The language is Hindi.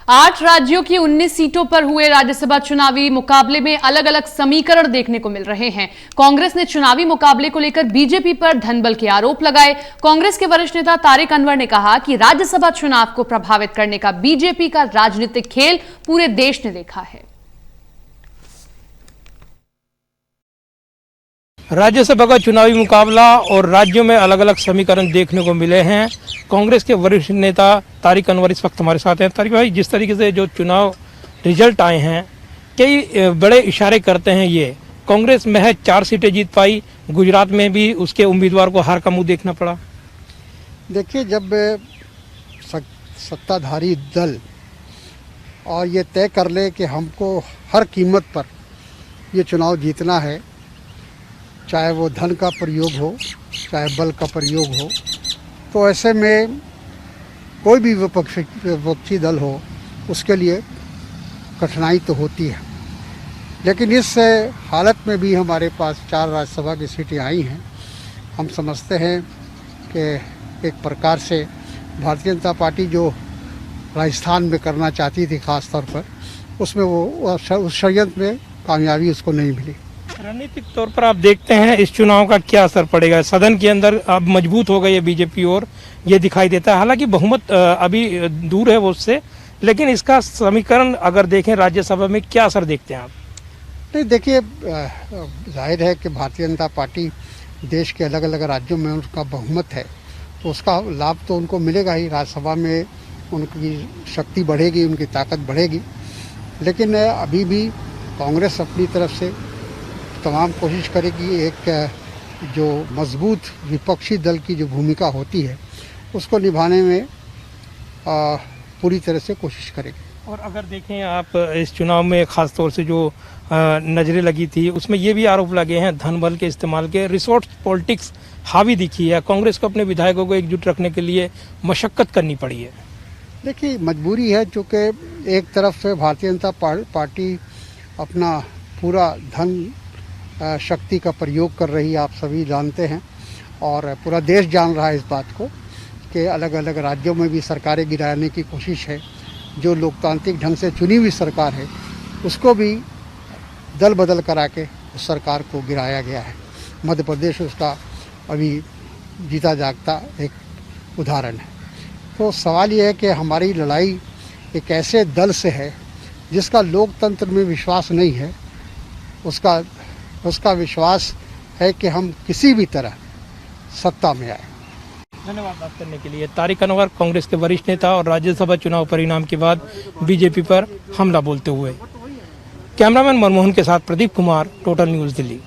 8 राज्यों की 19 सीटों पर हुए राज्यसभा चुनावी मुकाबले में अलग अलग समीकरण देखने को मिल रहे हैं। कांग्रेस ने चुनावी मुकाबले को लेकर बीजेपी पर धनबल के आरोप लगाए। कांग्रेस के वरिष्ठ नेता तारिक अनवर ने कहा कि राज्यसभा चुनाव को प्रभावित करने का बीजेपी का राजनीतिक खेल पूरे देश ने देखा है। राज्यसभा का चुनावी मुकाबला और राज्यों में अलग अलग समीकरण देखने को मिले हैं। कांग्रेस के वरिष्ठ नेता तारिक अनवर इस वक्त हमारे साथ हैं। तारिक भाई, जिस तरीके से जो चुनाव रिजल्ट आए हैं, कई बड़े इशारे करते हैं ये। कांग्रेस महज 4 सीटें जीत पाई, गुजरात में भी उसके उम्मीदवार को हार का मुंह देखना पड़ा। देखिए, जब सत्ताधारी दल और ये तय कर ले कि हमको हर कीमत पर ये चुनाव जीतना है, चाहे वो धन का प्रयोग हो, चाहे बल का प्रयोग हो, तो ऐसे में कोई भी विपक्षी दल हो, उसके लिए कठिनाई तो होती है। लेकिन इस हालत में भी हमारे पास 4 राज्यसभा की सीटें आई हैं। हम समझते हैं कि एक प्रकार से भारतीय जनता पार्टी जो राजस्थान में करना चाहती थी, ख़ास तौर पर उसमें उस षड्यंत्र में कामयाबी उसको नहीं मिली। रणनीतिक तौर पर आप देखते हैं इस चुनाव का क्या असर पड़ेगा? सदन के अंदर अब मजबूत हो गई है बीजेपी और ये दिखाई देता है। हालांकि बहुमत अभी दूर है वो उससे, लेकिन इसका समीकरण अगर देखें राज्यसभा में क्या असर देखते हैं आप? नहीं, देखिए, जाहिर है कि भारतीय जनता पार्टी देश के अलग अलग राज्यों में उनका बहुमत है, तो उसका लाभ तो उनको मिलेगा ही। राज्यसभा में उनकी शक्ति बढ़ेगी, उनकी ताकत बढ़ेगी। लेकिन अभी भी कांग्रेस अपनी तरफ से तमाम कोशिश करेगी। एक जो मजबूत विपक्षी दल की जो भूमिका होती है, उसको निभाने में पूरी तरह से कोशिश करेगी। और अगर देखें आप इस चुनाव में ख़ास तौर से जो नज़रें लगी थी, उसमें ये भी आरोप लगे हैं धन बल के इस्तेमाल के। रिसोर्ट पॉलिटिक्स हावी दिखी है। कांग्रेस को अपने विधायकों को एकजुट रखने के लिए मशक्क़त करनी पड़ी है। देखिए, मजबूरी है, चूँकि एक तरफ से भारतीय जनता पार्टी अपना पूरा धन शक्ति का प्रयोग कर रही है, आप सभी जानते हैं, और पूरा देश जान रहा है इस बात को कि अलग अलग राज्यों में भी सरकारें गिराने की कोशिश है। जो लोकतांत्रिक ढंग से चुनी हुई सरकार है, उसको भी दल बदल करा के उस सरकार को गिराया गया है। मध्य प्रदेश उसका अभी जीता जागता एक उदाहरण है। तो सवाल ये है कि हमारी लड़ाई एक ऐसे दल से है जिसका लोकतंत्र में विश्वास नहीं है। उसका विश्वास है कि हम किसी भी तरह सत्ता में आए। धन्यवाद बात करने के लिए। तारिक अनवर, कांग्रेस के वरिष्ठ नेता और राज्यसभा चुनाव परिणाम के बाद बीजेपी पर हमला बोलते हुए। कैमरामैन मनमोहन के साथ प्रदीप कुमार, टोटल न्यूज़ दिल्ली।